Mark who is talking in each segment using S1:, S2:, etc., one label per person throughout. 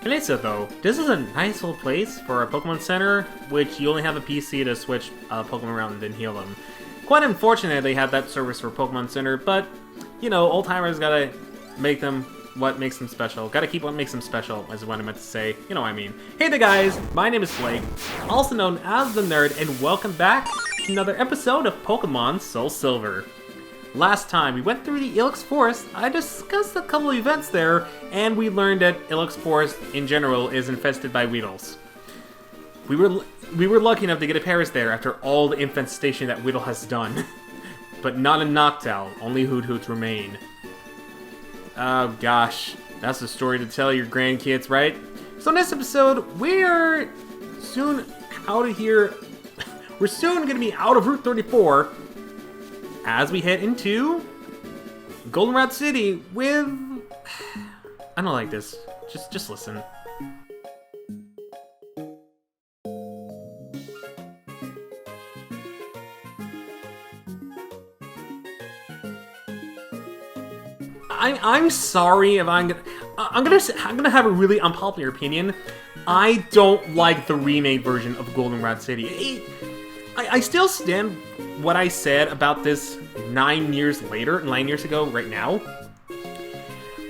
S1: Can I say though, this is a nice little place for a Pokemon Center, which you only have a PC to switch Pokemon around and then heal them. Quite unfortunate they have that service for Pokemon Center, but, you know, old-timers gotta make them what makes them special. Gotta keep what makes them special, is what I meant to say. You know what I mean. Hey there guys, my name is Blake, also known as The Nerd, and welcome back to another episode of Pokémon SoulSilver. Last time we went through the Ilex Forest, I discussed a couple of events there, and we learned that Ilex Forest in general is infested by Weedles. We were lucky enough to get a Paris there after all the infestation that Weedle has done. But not a Noctowl, only Hoot remain. Oh gosh, that's a story to tell your grandkids, right? So in this episode, we're soon out of here. We're soon gonna be out of Route 34 as we head into Goldenrod City with... I don't like this. Just listen. I'm sorry if I'm gonna have a really unpopular opinion. I don't like the remade version of Goldenrod City. I still stand what I said about this 9 years ago right now.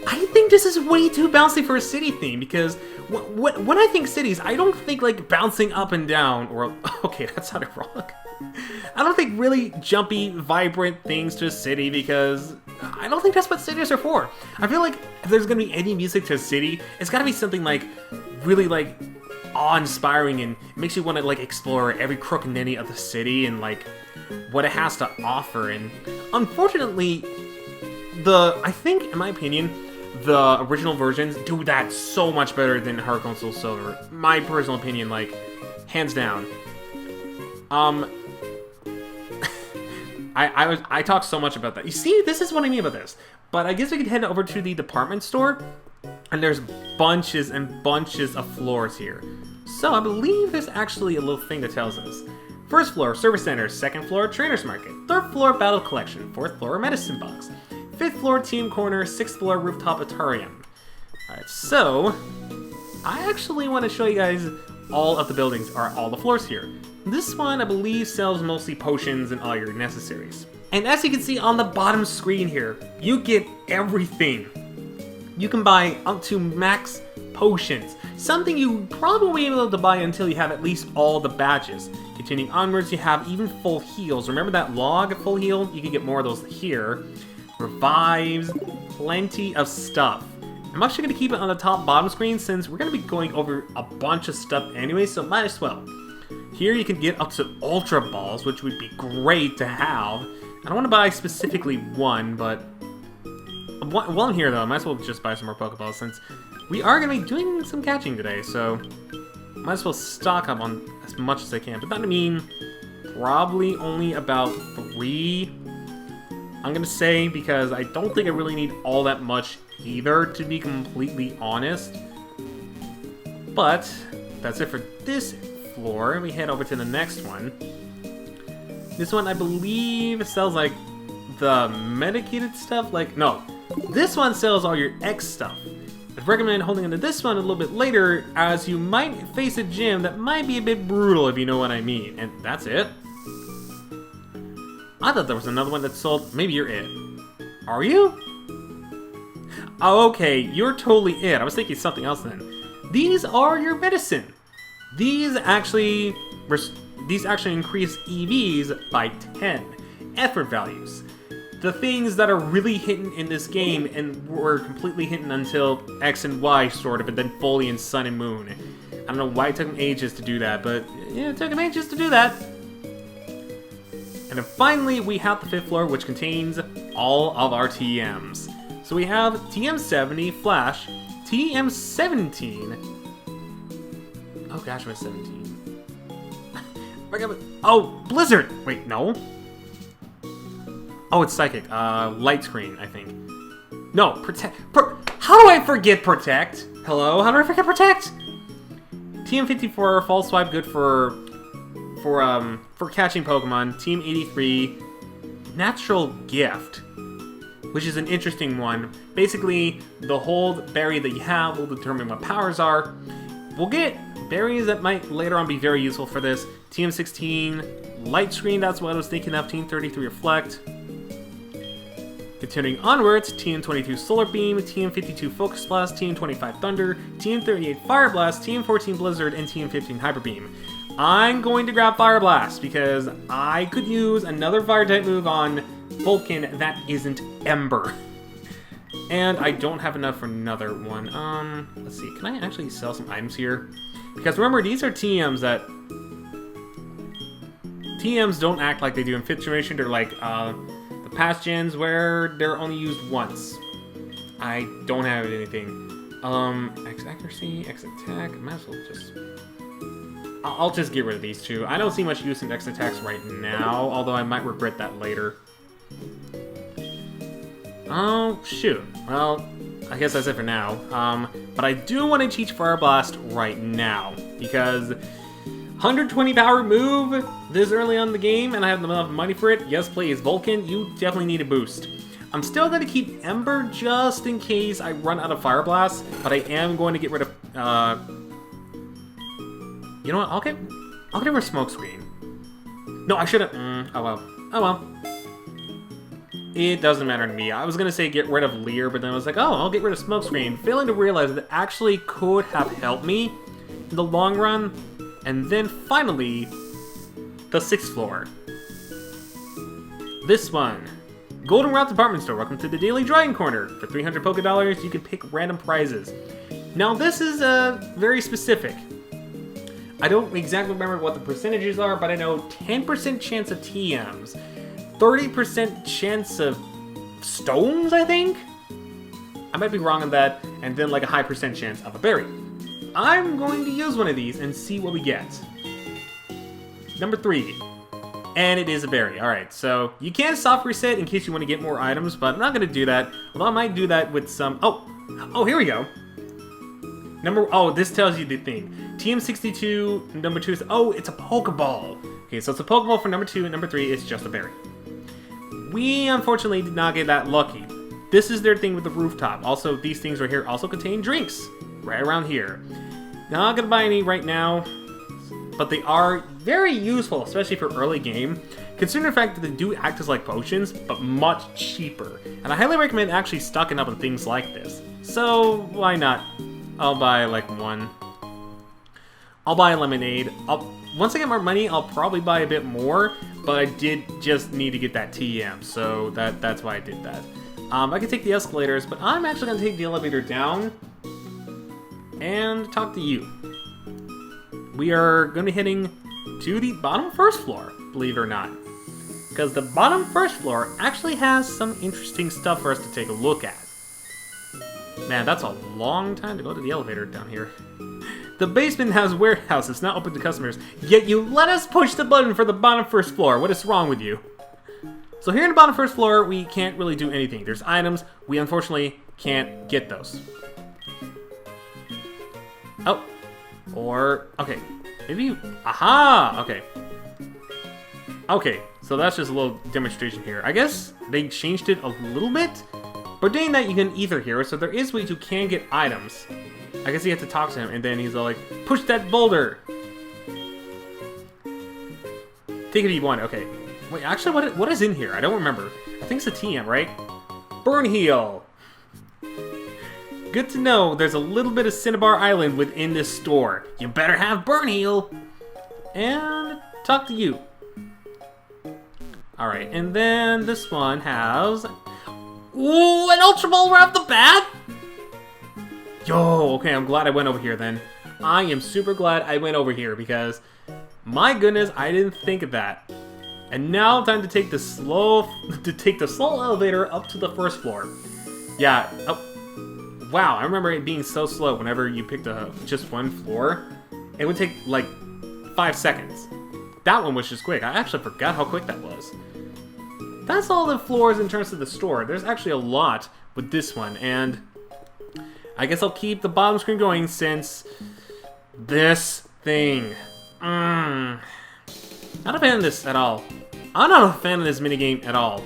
S1: I think this is way too bouncy for a city theme because when I think cities, I don't think like bouncing up and down or okay, that sounded wrong. I don't think really jumpy, vibrant things to a city because I don't think that's what cities are for. I feel like if there's gonna be any music to a city, it's gotta be something like really like awe-inspiring and makes you want to like explore every crook and ninny of the city and like what it has to offer. And unfortunately, I think in my opinion, the original versions do that so much better than Pokémon SoulSilver. My personal opinion, like hands down. I talked so much about that. You see, this is what I mean about this. But I guess we could head over to the department store, and there's bunches and bunches of floors here. So I believe there's actually a little thing that tells us. First floor, service center. Second floor, trader's market. Third floor, battle collection. Fourth floor, medicine box. Fifth floor, team corner. Sixth floor, rooftop atarium. Alright, so I actually want to show you guys all of the buildings, or all the floors here. This one, I believe, sells mostly potions and all your necessaries. And as you can see on the bottom screen here, you get everything. You can buy up to max potions, something you probably won't be able to buy until you have at least all the badges. Continuing onwards, you have even full heals. Remember that log full heal? You can get more of those here. Revives, plenty of stuff. I'm actually going to keep it on the top bottom screen since we're going to be going over a bunch of stuff anyway, so might as well. Here you can get up to Ultra Balls, which would be great to have. I don't want to buy specifically one, but while I'm here though, I might as well just buy some more Pokeballs since we are going to be doing some catching today, so might as well stock up on as much as I can. But that would mean probably only about 3, I'm going to say, because I don't think I really need all that much either, to be completely honest. But that's it for this floor. We head over to the next one. This one, I believe, sells like the medicated stuff. Like, no, this one sells all your X stuff. I'd recommend holding onto this one a little bit later, as you might face a gym that might be a bit brutal, if you know what I mean. And that's it. I thought there was another one that sold. Maybe you're it. Are you? Oh, okay, you're totally it. I was thinking something else then. These are your medicine. These actually increase EVs by 10 effort values. The things that are really hidden in this game and were completely hidden until X and Y sort of, and then fully in Sun and Moon. I don't know why it took them ages to do that, but yeah, it took them ages to do that. And then finally, we have the 5th floor, which contains all of our TMs. So we have TM70, Flash, TM17. Oh gosh, I'm at 17. Oh, Blizzard! Wait, no. Oh, it's Psychic. Light Screen, I think. No, Protect. How do I forget Protect? Hello? How do I forget Protect? TM54, False Swipe, good for catching Pokemon. Team 83, Natural Gift. which is an interesting one. Basically, the hold berry that you have will determine what powers are. We'll get berries that might later on be very useful for this. TM16 Light Screen, that's what I was thinking of. TM33 Reflect. Continuing onwards, TM22 Solar Beam, TM52 Focus Blast, TM25 Thunder, TM38 Fire Blast, TM14 Blizzard, and TM15 Hyper Beam. I'm going to grab Fire Blast because I could use another Fire type move on Vulcan that isn't Ember. And I don't have enough for another one. Let's see, can I actually sell some items here? Because remember, these are TMs that... TMs don't act like they do in 5th generation. They're like, the past gens where they're only used once. I don't have anything. X accuracy, X attack, might as well just... I'll just get rid of these two. I don't see much use in X attacks right now, although I might regret that later. Oh, shoot. Well, I guess that's it for now. But I do want to teach Fire Blast right now, because 120 power move this early on in the game, and I have enough money for it. Yes, please, Vulcan, you definitely need a boost. I'm still going to keep Ember just in case I run out of Fire Blast, but I am going to get rid of, you know what, I'll get rid of Smoke Screen. No, I shouldn't, oh well. Oh well. It doesn't matter to me. I was going to say get rid of Leer, but then I was like, oh, I'll get rid of Smoke Screen, failing to realize that it actually could have helped me in the long run. And then finally, the 6th floor. This one. Goldenrod Department Store. Welcome to the Daily Drawing Corner. For 300 Poké Dollars, you can pick random prizes. Now this is very specific. I don't exactly remember what the percentages are, but I know 10% chance of TMs. 30% chance of stones, I think? I might be wrong on that, and then like a high percent chance of a berry. I'm going to use one of these and see what we get. Number 3. And it is a berry. Alright, so you can soft reset in case you want to get more items, but I'm not going to do that. Although I might do that with some... Oh, here we go. Oh, this tells you the thing. TM62, number 2 is... Oh, it's a Pokeball. Okay, so it's a Pokeball for number 2, and number 3 is just a berry. We, unfortunately, did not get that lucky. This is their thing with the rooftop. Also, these things right here also contain drinks. Right around here. Not gonna buy any right now, but they are very useful, especially for early game, considering the fact that they do act as like potions, but much cheaper. And I highly recommend actually stocking up on things like this. So, why not? I'll buy like one. I'll buy a lemonade. Once I get more money, I'll probably buy a bit more, but I did just need to get that TM, so that's why I did that. I can take the escalators, but I'm actually going to take the elevator down and talk to you. We are going to be heading to the bottom 1st floor, believe it or not. Because the bottom 1st floor actually has some interesting stuff for us to take a look at. Man, that's a long time to go to the elevator down here. The basement has warehouses not open to customers, yet you let us push the button for the bottom 1st floor. What is wrong with you? So here in the bottom 1st floor, we can't really do anything. There's items. We unfortunately can't get those. Oh. Or, okay. Maybe, aha! Okay. Okay, so that's just a little demonstration here. I guess they changed it a little bit. But doing that, you can ether here, so there is ways you can get items. I guess you have to talk to him, and then he's all like, push that boulder! Take it if you want, okay. Wait, actually, what is in here? I don't remember. I think it's a TM, right? Burn Heal! Good to know there's a little bit of Cinnabar Island within this store. You better have Burn Heal! And talk to you. Alright, and then this one has... Ooh, an Ultra Ball right off the bat? Yo, okay, I'm glad I went over here then. I am super glad I went over here because, my goodness, I didn't think of that. And now time to take the slow elevator up to the 1st floor. Yeah, oh, wow, I remember it being so slow whenever you picked just one floor. It would take like 5 seconds. That one was just quick. I actually forgot how quick that was. That's all the floors in terms of the store. There's actually a lot with this one, and I guess I'll keep the bottom screen going since this thing. Not a fan of this at all. I'm not a fan of this minigame at all.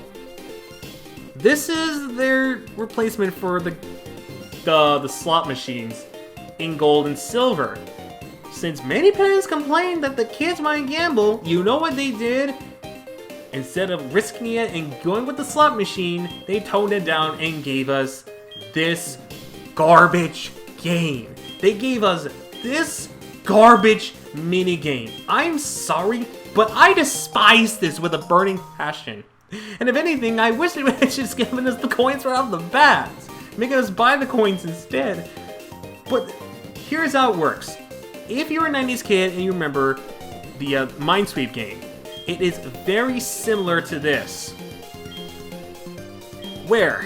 S1: This is their replacement for the slot machines in Gold and Silver. Since many parents complained that the kids might gamble, you know what they did? Instead of risking it and going with the slot machine, they toned it down and gave us this garbage game. They gave us this garbage minigame. I'm sorry, but I despise this with a burning passion. And if anything, I wish it had just given us the coins right off the bat, making us buy the coins instead. But here's how it works. If you're a 90s kid and you remember the Minesweep game, it is very similar to this, where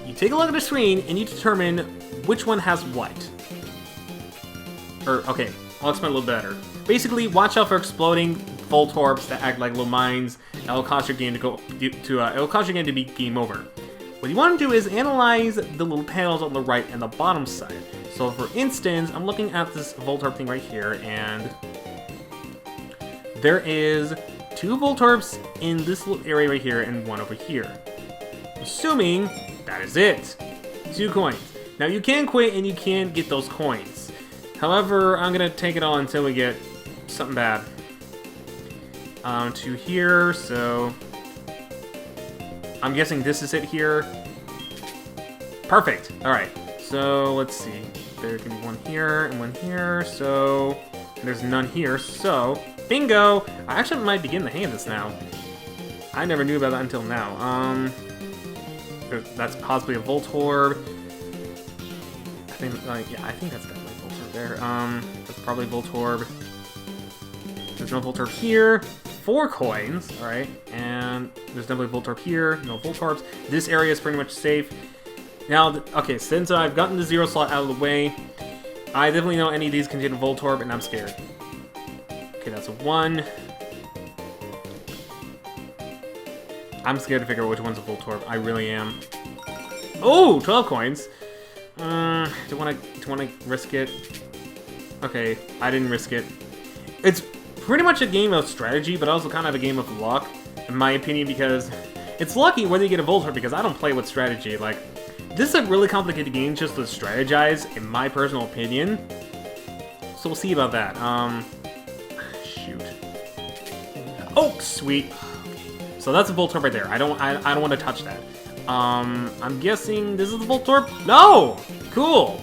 S1: you take a look at the screen and you determine which one has what. Okay, I'll explain a little better. Basically, watch out for exploding Voltorbs that act like little mines. It'll cause your game to be game over. What you want to do is analyze the little panels on the right and the bottom side. So, for instance, I'm looking at this Voltorb thing right here, and there is 2 Voltorbs in this little area right here and 1 over here. Assuming that is it. 2 coins. Now, you can quit and you can get those coins. However, I'm gonna take it all until we get something bad. To here, so I'm guessing this is it here. Perfect. Alright, so let's see. There can be 1 here and 1 here, so there's none here, so bingo! I actually might begin to hang of this now. I never knew about that until now. That's possibly a Voltorb. I think, yeah, I think that's definitely a Voltorb there. That's probably Voltorb. There's no Voltorb here. 4 coins, alright, and there's definitely Voltorb here, no Voltorbs. This area is pretty much safe. Now, okay, since I've gotten the 0 slot out of the way, I definitely know any of these contain a Voltorb, and I'm scared. Okay, that's a 1. I'm scared to figure out which one's a Voltorb. I really am. Oh, 12 coins. Do you want to risk it? Okay, I didn't risk it. It's pretty much a game of strategy, but also kind of a game of luck, in my opinion, because it's lucky whether you get a Voltorb, because I don't play with strategy. Like, this is a really complicated game just to strategize, in my personal opinion. So we'll see about that. Shoot. Oh, sweet. So that's a Voltorb right there. I don't want to touch that. I'm guessing this is the Voltorb? No! Cool!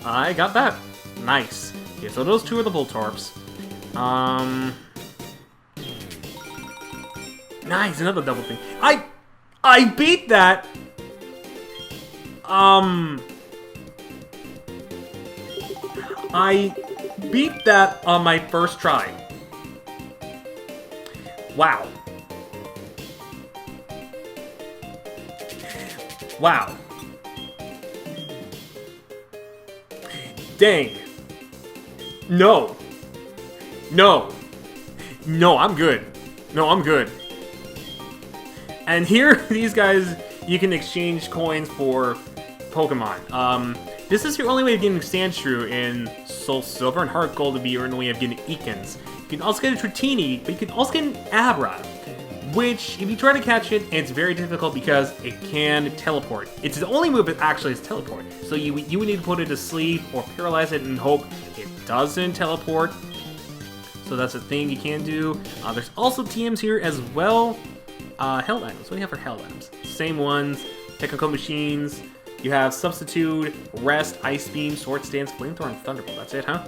S1: I got that. Nice. Okay, so those 2 are the Voltorbs. Nice, another double thing. I beat that! I beat that on my first try. Wow. Wow. Dang. No. No. No, I'm good. No, I'm good. And here, these guys, you can exchange coins for Pokemon. This is your only way of getting Sandshrew in SoulSilver, and Heart Gold to be your only way of getting Ekans. You can also get a Tritini, but you can also get an Abra, which, if you try to catch it, it's very difficult because it can teleport. It's the only move that actually is teleport. So you would need to put it to sleep or paralyze it and hope it doesn't teleport. So that's a thing you can do. There's also TMs here as well. Held items. What do you have for held items? Same ones. Technical machines. You have Substitute, Rest, Ice Beam, Sword Stance, Flamethrower, and Thunderbolt. That's it, huh?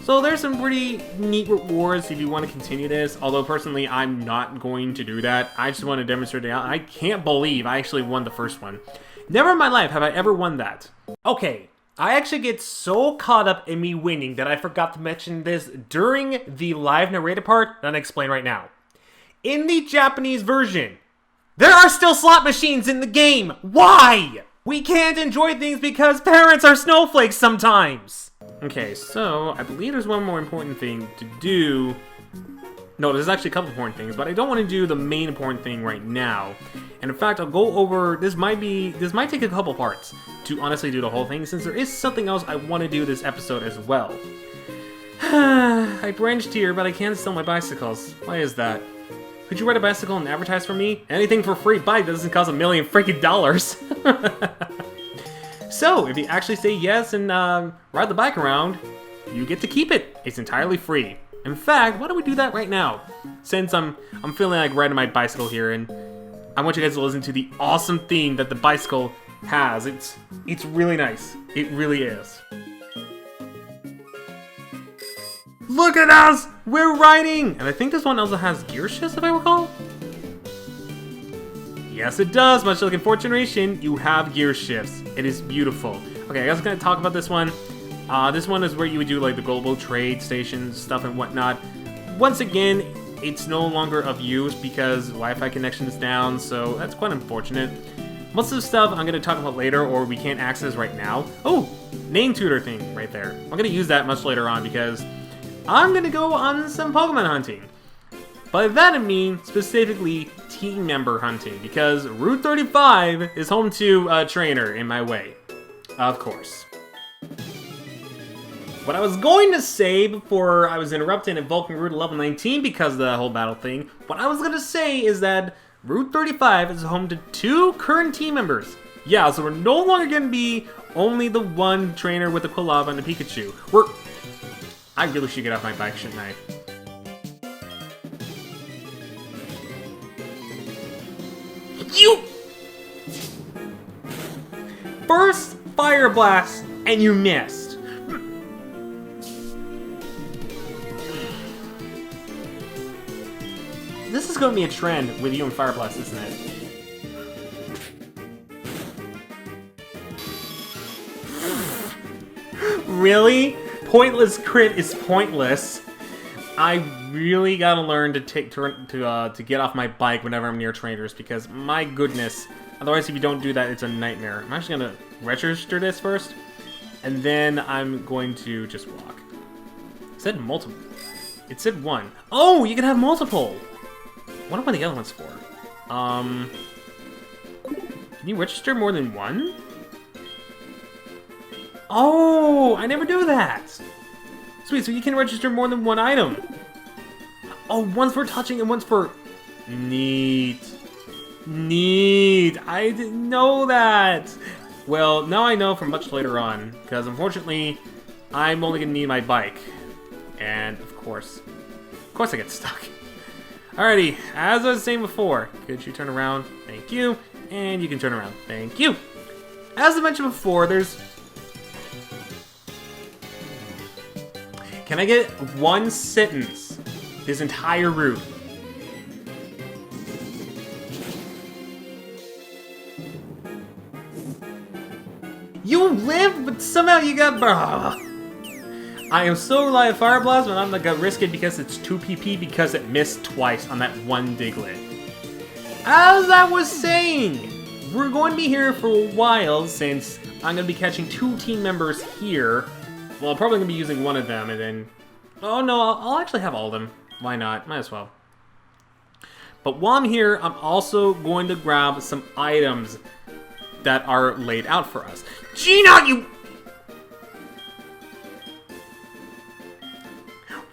S1: So there's some pretty neat rewards if you want to continue this. Although personally, I'm not going to do that. I just want to demonstrate it out. I can't believe I actually won the first one. Never in my life have I ever won that. Okay. I actually get so caught up in me winning that I forgot to mention this during the live narrated part that I'll explain right now. In the Japanese version, there are still slot machines in the game. Why? We can't enjoy things because parents are snowflakes sometimes. Okay, so I believe there's one more important thing to do. No, there's actually a couple important things, but I don't want to do the main important thing right now. And in fact, I'll go over, this might take a couple parts to honestly do the whole thing, since there is something else I want to do this episode as well. I branched here, but I can't sell my bicycles. Why is that? Could you ride a bicycle and advertise for me? Anything for free bike that doesn't cost $1 million freaking dollars. So, if you actually say yes and ride the bike around, you get to keep it. It's entirely free. In fact, why don't we do that right now? Since I'm feeling like riding my bicycle here, and I want you guys to listen to the awesome theme that the bicycle has. It's really nice. It really is. Look at us! We're riding! And I think this one also has gear shifts, if I recall? Yes, it does. Much like in fourth generation, you have gear shifts. It is beautiful. Okay, I guess I'm going to talk about this one. This one is where you would do like the global trade stations stuff and whatnot. Once again, it's no longer of use because Wi-Fi connection is down, so that's quite unfortunate. Most of the stuff I'm going to talk about later, or we can't access right now. Oh, name tutor thing right there. I'm going to use that much later on because I'm going to go on some Pokemon hunting. By that I mean specifically team member hunting, because Route 35 is home to a trainer in my way. Of course. What I was going to say before I was interrupted at Vulcan Route level 19 because of the whole battle thing, what I was going to say is that Route 35 is home to 2 current team members. Yeah, so we're no longer going to be only the one trainer with the Quilava and the Pikachu. I really should get off my bike, shouldn't I? You! First Fire Blast, and you missed. This is going to be a trend with you and Fire Blast, isn't it? Really? Pointless crit is pointless. I really gotta learn to to get off my bike whenever I'm near trainers because my goodness. Otherwise, if you don't do that, it's a nightmare. I'm actually gonna register this first, and then I'm going to just walk. It said multiple. It said 1. Oh, you can have multiple. What are the other ones for? Can you register more than 1? Oh, I never do that. Sweet, so you can register more than 1 item. Oh, one's for touching and one's for... Neat. Neat. I didn't know that. Well, now I know for much later on, because unfortunately, I'm only going to need my bike. And, of course I get stuck. Alrighty, as I was saying before, could you turn around? Thank you. And you can turn around. Thank you. As I mentioned before, there's... Can I get 1 sentence this entire route? You live, but somehow you got... I am so reliant on Fire Blast, but I'm not gonna risk it because it's 2 PP because it missed twice on that 1 Diglett. As I was saying, we're going to be here for a while since I'm going to be catching 2 team members here. Well, I'm probably going to be using one of them and then... Oh no, I'll actually have all of them. Why not? Might as well. But while I'm here, I'm also going to grab some items that are laid out for us. Gina, you...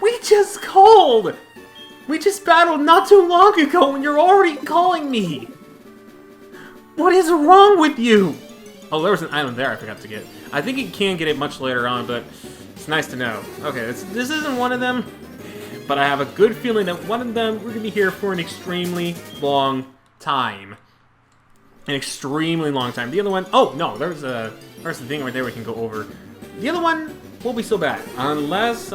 S1: We just called! We just battled not too long ago and you're already calling me! What is wrong with you? Oh, there was an item there I forgot to get. I think you can get it much later on, but it's nice to know. Okay, this isn't one of them, but I have a good feeling that one of them, we're going to be here for an extremely long time. An extremely long time. The other one, oh, no, there's the thing right there we can go over. The other one won't be so bad, unless,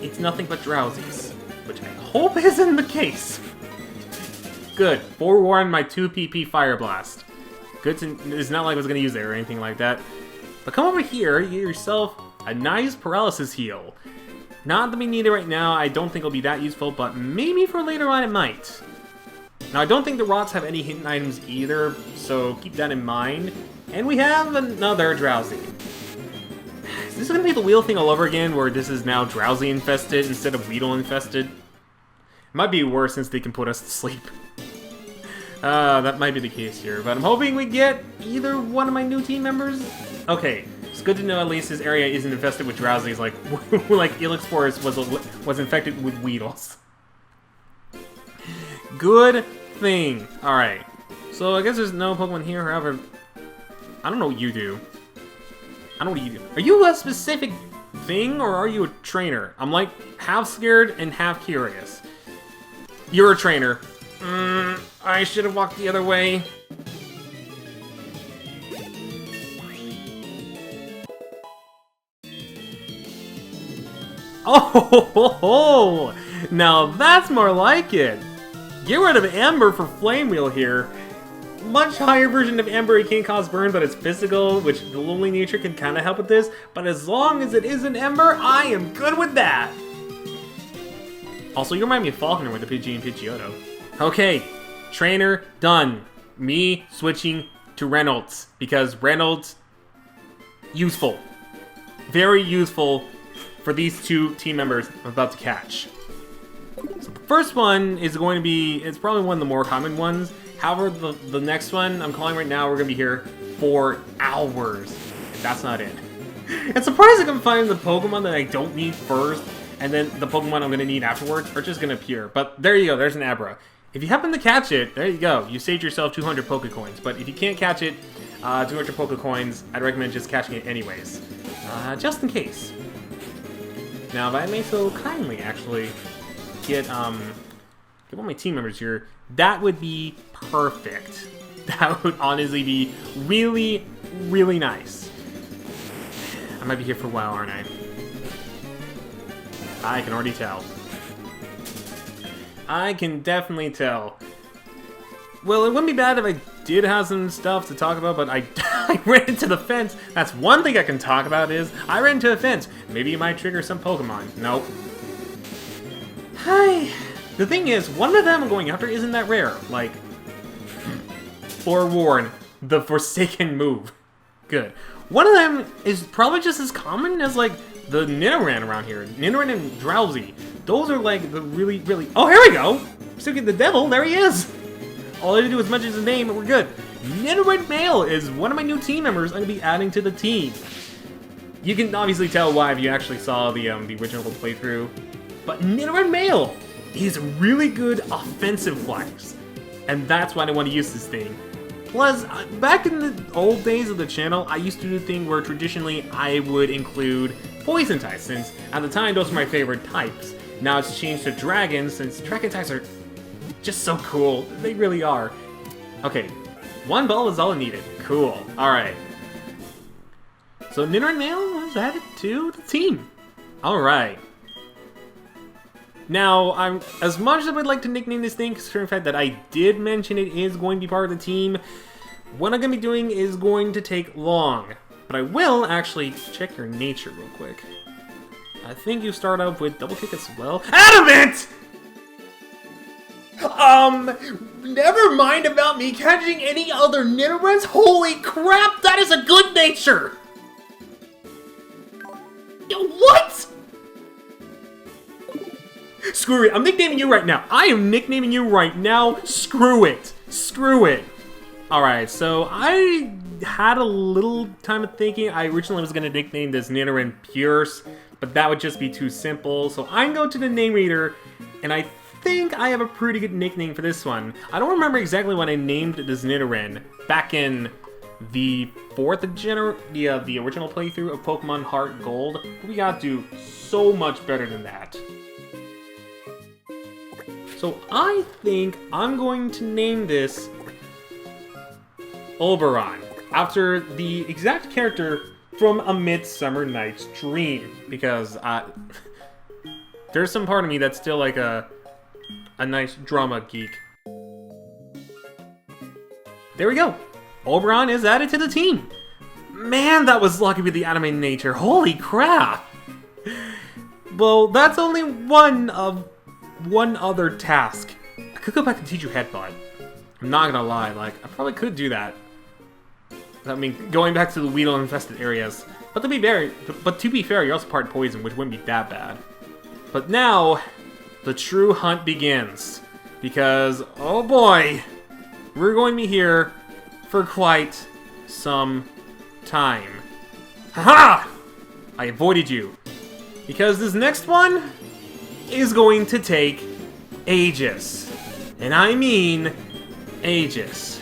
S1: it's nothing but drowsies, which I hope isn't the case. Good. Forewarned my 2 PP Fire Blast. Good to... It's not like I was going to use it or anything like that. But come over here, you get yourself a nice paralysis heal. Not that we need it right now, I don't think it'll be that useful, but maybe for later on it might. Now, I don't think the rocks have any hidden items either, so keep that in mind. And we have another Drowsy. Is this going to be the wheel thing all over again, where this is now Drowsy infested instead of Weedle infested? It might be worse since they can put us to sleep. That might be the case here, but I'm hoping we get either one of my new team members. Okay, it's good to know at least this area isn't infested with Drowsies like like Elix Forest was infected with Weedles. Good thing. Alright. So I guess there's no Pokemon here, however... I don't know what you do. I don't know what you do. Are you a specific thing, or are you a trainer? I'm like half scared and half curious. You're a trainer. I should have walked the other way. Oh, now that's more like it. Get rid of Ember for Flame Wheel here. Much higher version of Ember, it can't cause burn, but it's physical, which the lonely nature can kind of help with this. But as long as it isn't Ember, I am good with that. Also, you remind me of Falconer with the Pidgey and Pidgeotto. Okay, trainer done. Me switching to Reynolds, because Reynolds, useful. Very useful for these two team members I'm about to catch. So the first one is going to be, it's probably one of the more common ones. However, the next one I'm calling right now, we're going to be here for hours. And that's not it. It's surprising I'm finding the Pokemon that I don't need first, and then the Pokemon I'm going to need afterwards are just going to appear. But there you go, there's an Abra. If you happen to catch it, there you go. You saved yourself 200 Pokecoins. But if you can't catch it, 200 Pokecoins, I'd recommend just catching it anyways. Just in case. Now, if I may so kindly actually get one of my team members here, that would be perfect. That would honestly be really, really nice. I might be here for a while, aren't I? I can already tell. I can definitely tell. Well, it wouldn't be bad if I did have some stuff to talk about, but I ran into the fence. That's one thing I can talk about is I ran into a fence. Maybe it might trigger some Pokemon. Nope. Hi. The thing is, one of them I'm going after isn't that rare. Like, forewarn, the Forsaken move. Good. One of them is probably just as common as, like, the Nidoran around here. Nidoran and Drowsy. Those are, like, the really, really... Oh, here we go! Still get the devil. There he is! All I have to do is mention his name and we're good. Nidoran Male is one of my new team members I'm going to be adding to the team. You can obviously tell why if you actually saw the original playthrough. But Nidoran Male is really good offensive flex. And that's why I want to use this thing. Plus, back in the old days of the channel, I used to do the thing where traditionally I would include poison types, since at the time those were my favorite types. Now it's changed to dragons, since dragon types are just so cool. They really are. Okay, one ball is all I needed. Cool. Alright. So Nidoran Male was added to the team. Alright. Now, as much as I would like to nickname this thing, considering the fact that I did mention it is going to be part of the team, what I'm going to be doing is going to take long. But I will actually check your nature real quick. I think you start out with double kick as well. Adamant! Never mind about me catching any other Nidorans. Holy crap, that is a good nature! What? Screw it, I'm nicknaming you right now. I am nicknaming you right now. Screw it. Screw it. Alright, so I had a little time of thinking. I originally was going to nickname this Nidoran Pierce, but that would just be too simple. So I'm going to the name reader, and I think I have a pretty good nickname for this one. I don't remember exactly when I named this Nidoran back in the the original playthrough of Pokemon Heart Gold. But we got to do so much better than that. So I think I'm going to name this Oberon, after the exact character from A Midsummer Night's Dream, because there's some part of me that's still like a nice drama geek. There we go. Oberon is added to the team. Man, that was lucky with the anime nature. Holy crap. Well, that's only one other task. I could go back and teach you Headbutt. I'm not gonna lie, like, I probably could do that. I mean, going back to the Weedle-infested areas. But to be fair, you're also part poison, which wouldn't be that bad. But now, the true hunt begins. Because, oh boy, we're going to be here for quite some time. Haha! I avoided you. Because this next one is going to take ages. And And I mean ages.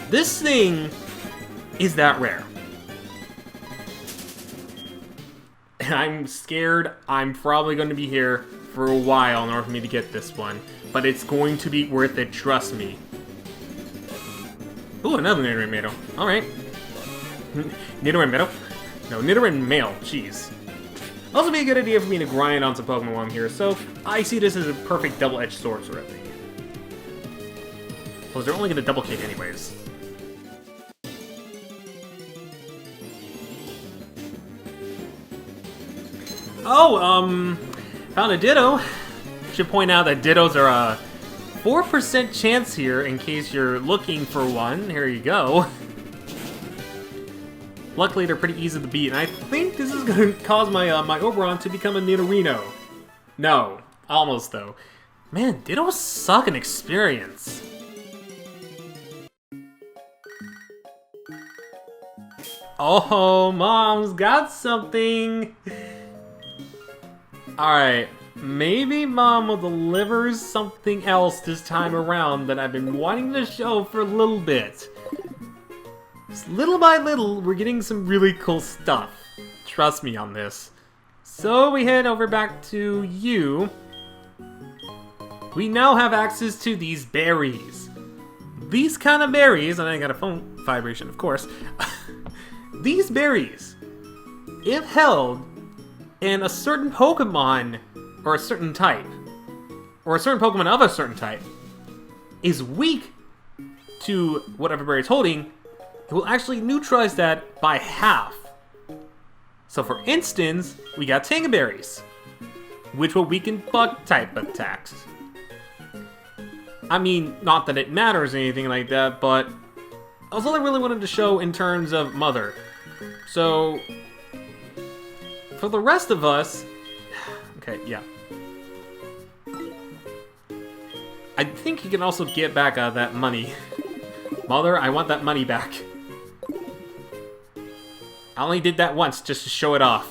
S1: This thing is that rare. And I'm scared I'm probably going to be here for a while in order for me to get this one. But it's going to be worth it, trust me. Ooh, another Nidoran Male. Alright. Nidoran Male? No, Nidoran Male. Jeez. Also be a good idea for me to grind on some Pokemon while I'm here, so I see this as a perfect double-edged sword sort of thing. Plus, they're only going to double kick anyways. Oh, found a Ditto. Should point out that Dittos are a 4% chance here in case you're looking for one. Here you go. Luckily, they're pretty easy to beat, and I think this is going to cause my my Oberon to become a Nidorino. No, almost though. Man, Dittos suck in experience. Oh, Mom's got something. Alright, maybe Mom will deliver something else this time around that I've been wanting to show for a little bit. Just little by little, we're getting some really cool stuff. Trust me on this. So we head over back to you. We now have access to these berries. These kind of berries, and I got a phone vibration, of course. These berries, if held, and a certain Pokemon, or a certain type, or a certain Pokemon of a certain type, is weak to whatever berry it's holding, it will actually neutralize that by half. So for instance, we got Tingaberries, which will weaken Bug-type attacks. I mean, not that it matters or anything like that, but that's all I really wanted to show in terms of Mother. So for the rest of us... Okay, yeah. I think you can also get back that money. Mother, I want that money back. I only did that once, just to show it off.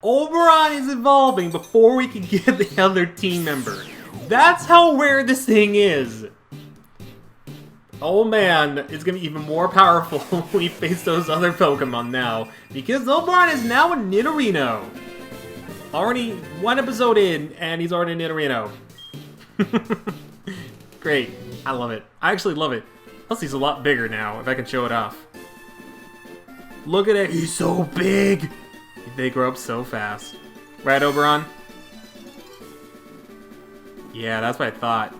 S1: Oberon is evolving before we can get the other team member. That's how rare this thing is. Oh man, it's gonna be even more powerful when we face those other Pokemon now. Because Oberon is now a Nidorino. Already one episode in, and he's already a Nidorino. Great. I love it. I actually love it. Plus he's a lot bigger now, if I can show it off. Look at it, he's so big! They grow up so fast. Right, Oberon? Yeah, that's what I thought.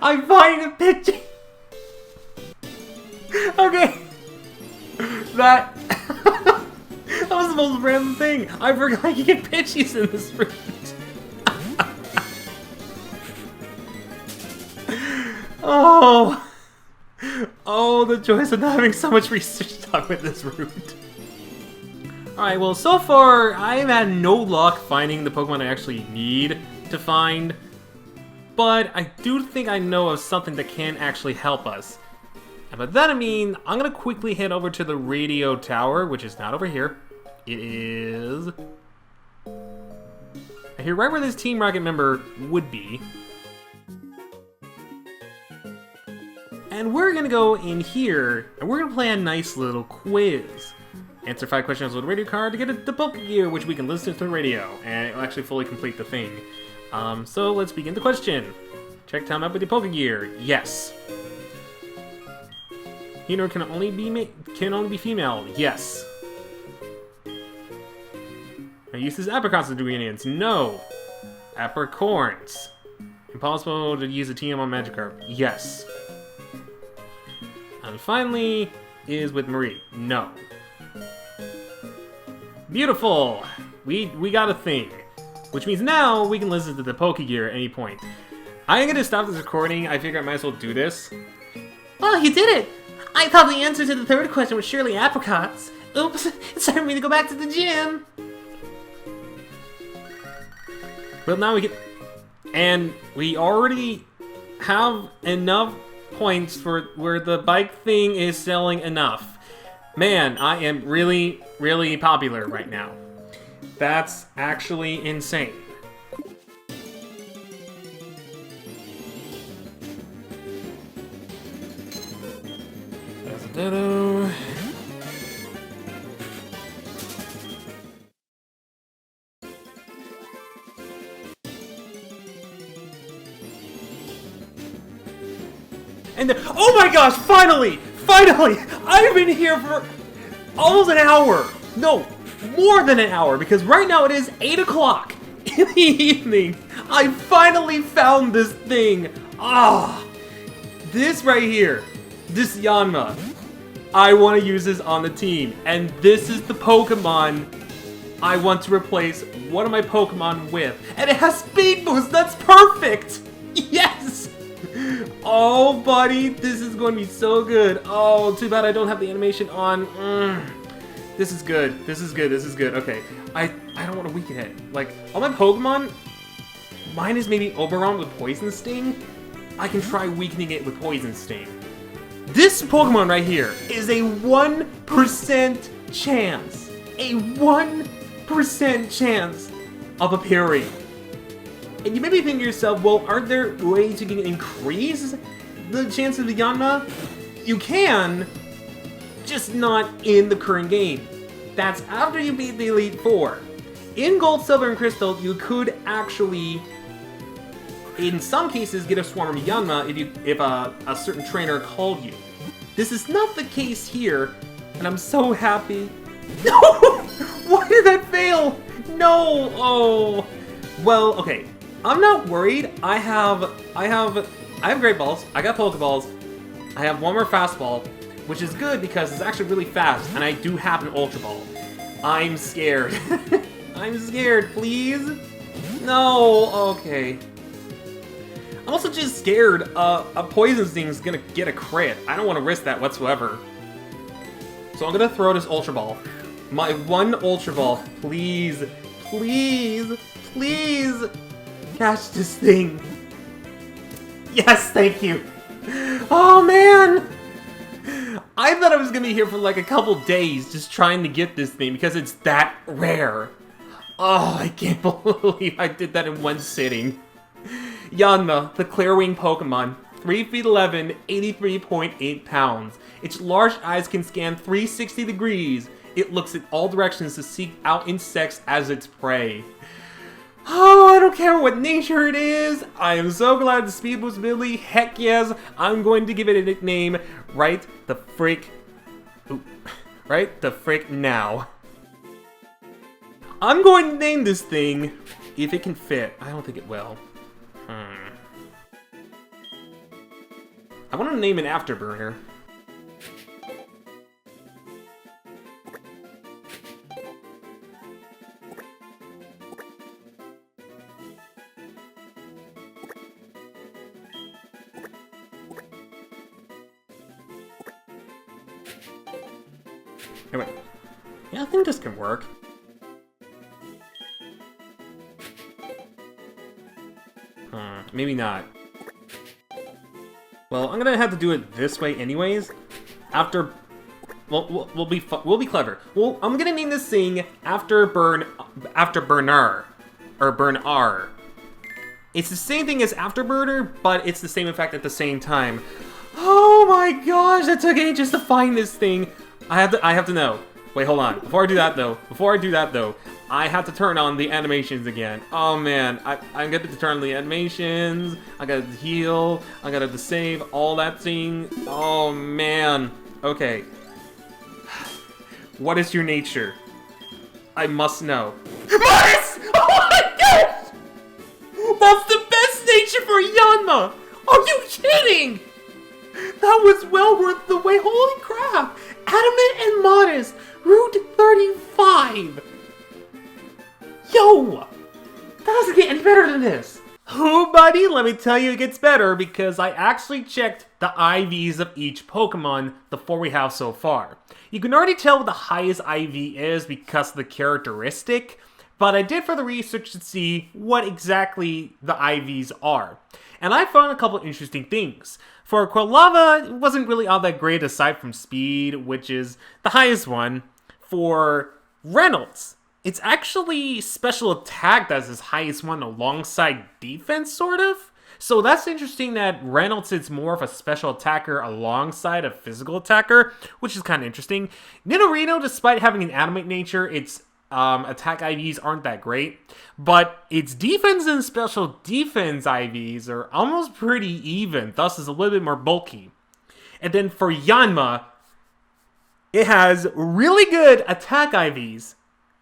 S1: I'm finding a picture. Okay. That was the most random thing. I forgot you get Pidgeys in this route. Oh, the joys of not having so much research done with this route. Alright, well, so far, I've had no luck finding the Pokemon I actually need to find. But I do think I know of something that can actually help us. And by that I mean, I'm going to quickly head over to the radio tower, which is not over here. It is... I hear right where this Team Rocket member would be. And we're going to go in here, and we're going to play a nice little quiz. Answer 5 questions with a radio card to get the Pokegear, which we can listen to the radio, and it will actually fully complete the thing. So let's begin the question. Check time up with your Pokegear. Yes. Hino can only be female. Yes. I use this apricots as ingredients. No. Apricorns. Impossible to use a TM on Magikarp. Yes. And finally is with Marie. No. Beautiful. We got a thing. Which means now we can listen to the Pokegear at any point. I'm gonna stop this recording. I figure I might as well do this.
S2: Well, you did it! I thought the answer to the third question was surely apricots.
S1: Oops, it's time for me to go back to the gym. Well, now we get... And we already have enough points for where the bike thing is selling enough. Man, I am really, really popular right now. That's actually insane. There's a Dodo. And oh my gosh, finally! Finally! I've been here for almost an hour! No, more than an hour, because right now it is 8 o'clock in the evening. I finally found this thing. Ah! This right here, this Yanma, I want to use this on the team. And this is the Pokemon I want to replace one of my Pokemon with. And it has Speed Boost, that's perfect! Yes! Oh, buddy, this is going to be so good. Oh, too bad I don't have the animation on. This is good. This is good. This is good. Okay, I don't want to weaken it. Like, all my Pokemon, mine is maybe Oberon with Poison Sting. I can try weakening it with Poison Sting. This Pokemon right here is a 1% chance. A 1% chance of appearing. And you may be thinking to yourself, well, aren't there ways you can increase the chance of the Yanma? You can, just not in the current game. That's after you beat the Elite Four. In Gold, Silver, and Crystal, you could actually, in some cases, get a Swarm Yanma if a certain trainer called you. This is not the case here, and I'm so happy. No! Why did that fail? No! Oh. Well, okay. I'm not worried. I have Great Balls. I got Pokeballs. I have one more Fastball, which is good because it's actually really fast, and I do have an Ultra Ball. I'm scared. I'm scared, please. No. Okay. I'm also just scared a Poison Sting's gonna get a crit. I don't want to risk that whatsoever. So I'm gonna throw this Ultra Ball. My one Ultra Ball. Please, please, please. Catch this thing. Yes, thank you. Oh, man. I thought I was going to be here for like a couple days just trying to get this thing because it's that rare. Oh, I can't believe I did that in one sitting. Yanma, the Clearwing Pokemon. 3 feet 11, 83.8 pounds. Its large eyes can scan 360 degrees. It looks in all directions to seek out insects as its prey. Oh, I don't care what nature it is. I am so glad the Speed Boost ability. Heck yes. I'm going to give it a nickname right the frick now. I'm going to name this thing if it can fit. I don't think it will. I want to name an Afterburner. Anyway, yeah, I think this can work. Maybe not. Well, I'm gonna have to do it this way anyways. After, well, we'll be clever. Well, I'm gonna name this thing after Burnar. It's the same thing as Afterburner, but it's the same effect at the same time. Oh my gosh, that took ages to find this thing. I have to know. Wait, hold on. Before I do that though, I have to turn on the animations again. Oh man, I got to turn on the animations. I got to heal. I got to save all that thing. Oh man. Okay. What is your nature? I must know. Mars! Oh my gosh! That's the best nature for Yanma! Are you kidding? That was well worth the wait. Holy crap! Adamant and modest. Route 35. Yo! That doesn't get any better than this. Oh, buddy, let me tell you it gets better because I actually checked the IVs of each Pokemon, the 4 we have so far. You can already tell what the highest IV is because of the characteristic, but I did further research to see what exactly the IVs are. And I found a couple interesting things. For Quilava, it wasn't really all that great aside from speed, which is the highest one. For Reynolds, it's actually special attack that's his highest one alongside defense, sort of. So that's interesting that Reynolds is more of a special attacker alongside a physical attacker, which is kind of interesting. Nidorino, despite having an animate nature, its attack IVs aren't that great. But its defense and special defense IVs are almost pretty even, thus is a little bit more bulky. And then for Yanma, it has really good attack IVs,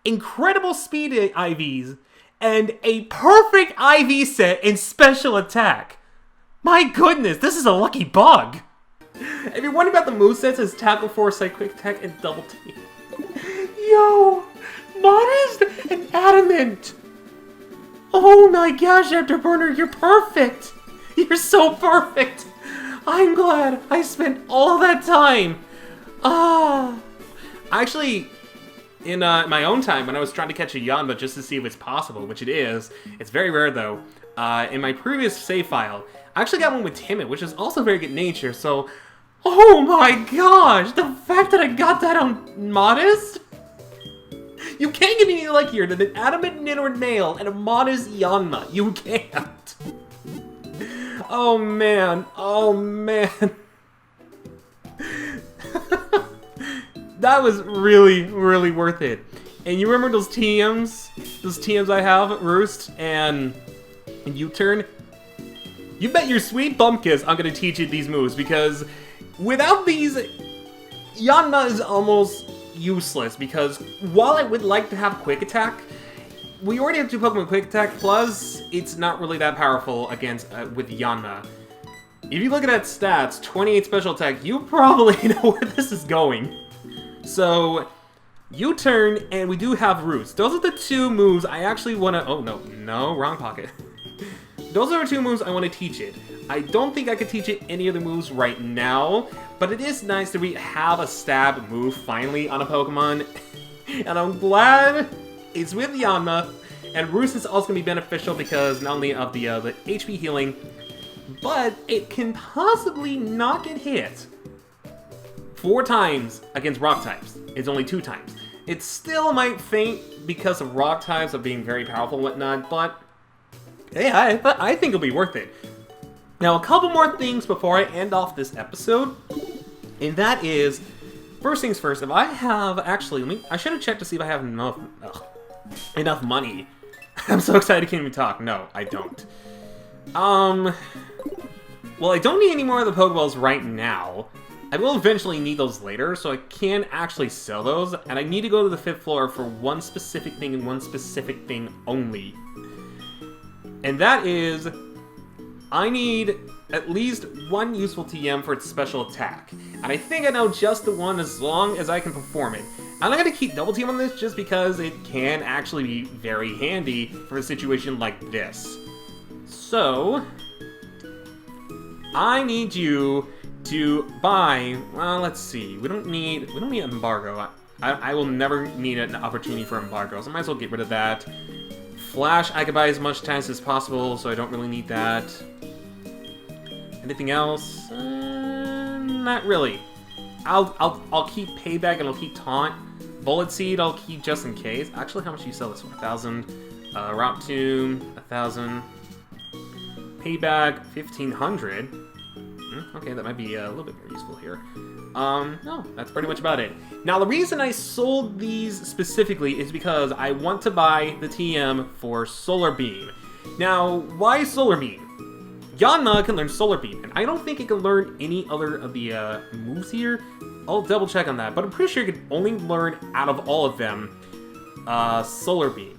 S1: incredible speed IVs, and a perfect IV set in special attack. My goodness, this is a lucky bug. If you're wondering about the movesets, it's Tackle, Foresight, Quick Attack, and Double Team. Yo, Modest and Adamant. Oh my gosh, Afterburner, you're perfect. You're so perfect. I'm glad I spent all that time. Actually, in my own time, when I was trying to catch a Yanma just to see if it's possible, which it is, it's very rare though, in my previous save file, I actually got one with Timid, which is also very good nature, so... Oh my gosh! The fact that I got that on Modest? You can't get any luckier than an Adamant Nidoran Nail and a Modest Yanma. You can't. Oh man. Oh man. That was really, really worth it. And you remember those TMs? Those TMs I have, Roost and U-Turn? You bet your sweet bumpkiss I'm gonna teach you these moves, because without these, Yanma is almost useless, because while I would like to have Quick Attack, we already have 2 Pokemon Quick Attack, plus it's not really that powerful against with Yanma. If you look at its stats, 28 special attack, you probably know where this is going. So, U-Turn, and we do have Roost. Those are the 2 moves I actually want to... Oh, no, wrong pocket. Those are the 2 moves I want to teach it. I don't think I could teach it any other moves right now, but it is nice to have a stab move finally on a Pokemon. And I'm glad it's with Yanma, and Roost is also going to be beneficial because not only of the HP healing, but it can possibly not get hit 4 times against rock types. It's only 2 times. It still might faint because of rock types of being very powerful and whatnot, but hey, I think it'll be worth it. Now, a couple more things before I end off this episode, and that is, first things first, if I have, actually, I should have checked to see if I have enough money. I'm so excited I can't even talk. No, I don't. Well, I don't need any more of the Pokeballs right now. I will eventually need those later, so I can actually sell those, and I need to go to the 5th floor for one specific thing and one specific thing only. And that is, I need at least 1 useful TM for its special attack. And I think I know just the one as long as I can perform it. I'm not going to keep double team on this just because it can actually be very handy for a situation like this. So, I need you to buy, well, let's see, we don't need embargo. I will never need an opportunity for embargo, so I might as well get rid of that. Flash, I could buy as much times as possible, so I don't really need that. Anything else? Not really. I'll keep Payback and I'll keep Taunt. Bullet Seed I'll keep just in case. Actually, how much do you sell this for? 1,000. Route Tomb, 1,000. Payback, 1,500. Okay, that might be a little bit more useful here. No, that's pretty much about it. Now, the reason I sold these specifically is because I want to buy the TM for Solar Beam. Now, why Solar Beam? Yanma can learn Solar Beam, and I don't think it can learn any other of the moves here. I'll double check on that, but I'm pretty sure it can only learn out of all of them Solar Beam,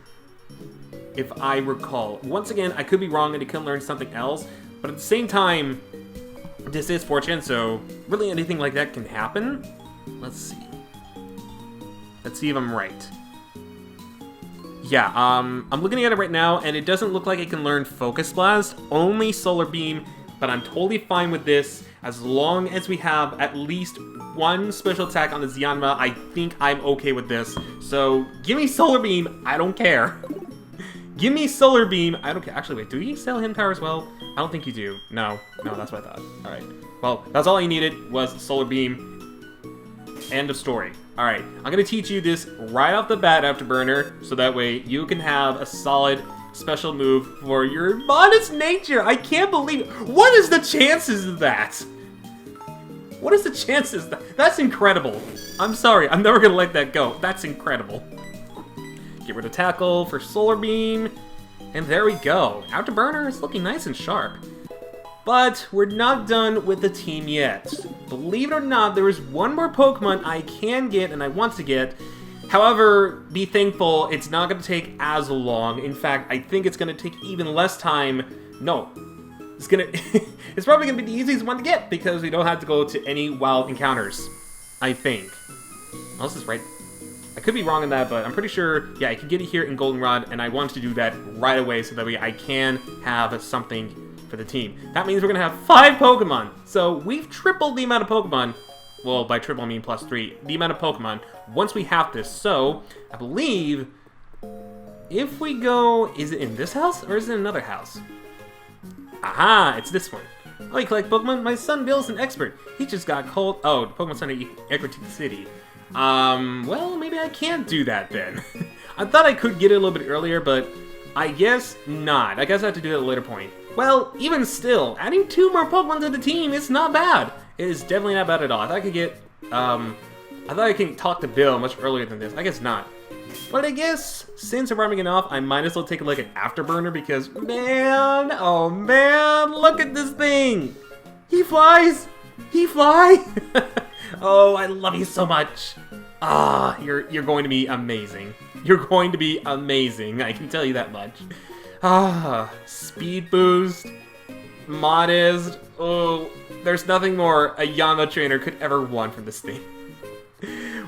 S1: if I recall. Once again, I could be wrong and it can learn something else, but at the same time, this is Fortune, so really anything like that can happen. Let's see. Let's see if I'm right. Yeah, I'm looking at it right now, and it doesn't look like it can learn Focus Blast, only Solar Beam, but I'm totally fine with this. As long as we have at least one special attack on this Yanma, I think I'm okay with this. So, give me Solar Beam, I don't care. Give me Solar Beam, I don't care. Actually, wait, do you sell Hidden Power as well? I don't think you do. No, that's what I thought. Alright, well, that's all I needed was Solar Beam. End of story. Alright, I'm gonna teach you this right off the bat, Afterburner, so that way you can have a solid special move for your modest nature. I can't believe it. What is the chances of that? What is the chances? That's incredible. I'm sorry, I'm never gonna let that go. That's incredible. Get rid of Tackle for Solar Beam, and there we go. Afterburner is looking nice and sharp. But we're not done with the team yet. Believe it or not, there is one more Pokemon I can get and I want to get. However, be thankful, it's not going to take as long. In fact, I think it's going to take even less time. No, it's it's probably going to be the easiest one to get because we don't have to go to any wild encounters. I think. Unless it's right. I could be wrong on that, but I'm pretty sure, yeah, I can get it here in Goldenrod, and I want to do that right away so that way I can have something for the team. That means we're going to have 5 Pokemon. So we've tripled the amount of Pokemon. Well, by triple I mean plus 3. The amount of Pokemon once we have this. So, I believe if we go... Is it in this house or is it in another house? Aha! It's this one. Oh, you collect Pokemon? My son Bill's an expert. He just got called... Oh, the Pokemon Center Equity City. Well, maybe I can't do that then. I thought I could get it a little bit earlier, but I guess not. I guess I have to do it at a later point. Well, even still, adding 2 more Pokemon to the team is not bad. It is definitely not bad at all. I thought I could get, I thought I could talk to Bill much earlier than this. I guess not. But I guess, since we're running it off, I might as well take a look at Afterburner because, man, oh man, look at this thing! He flies! He flies! Oh, I love you so much. Ah, you're going to be amazing. You're going to be amazing, I can tell you that much. Ah, speed boost, modest, oh, there's nothing more a Yanma trainer could ever want from this thing.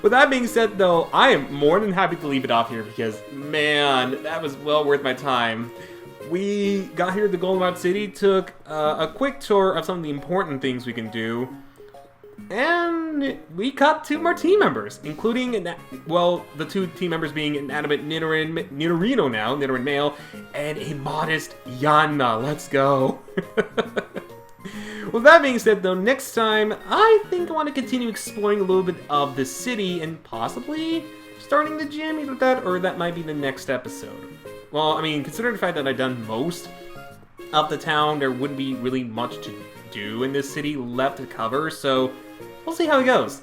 S1: With that being said though, I am more than happy to leave it off here because, man, that was well worth my time. We got here to Goldenrod City, took a quick tour of some of the important things we can do, and we caught 2 more team members, including, well, the 2 team members being an animate Nidorino now, Nidoran male, and a modest Yanma. Let's go. With that being said, though, next time, I think I want to continue exploring a little bit of the city and possibly starting the gym, either that or that might be the next episode. Well, I mean, considering the fact that I've done most of the town, there wouldn't be really much to do in this city left to cover, so we'll see how it goes.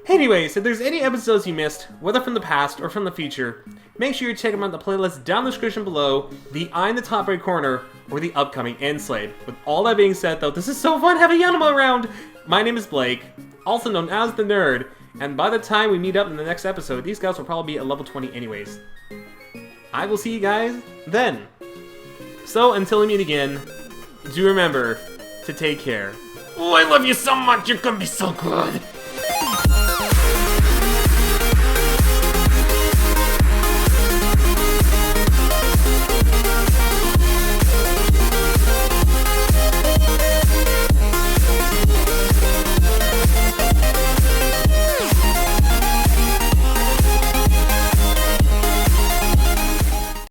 S1: Anyways, if there's any episodes you missed, whether from the past or from the future, make sure you check them out in the playlist down in the description below, the eye in the top right corner, or the upcoming Endslade. With all that being said though, this is so fun having Yanma around! My name is Blake, also known as The Nerd, and by the time we meet up in the next episode, these guys will probably be at level 20 anyways. I will see you guys then. So until we meet again, do remember to take care. Oh, I love you so much, you're gonna be so good!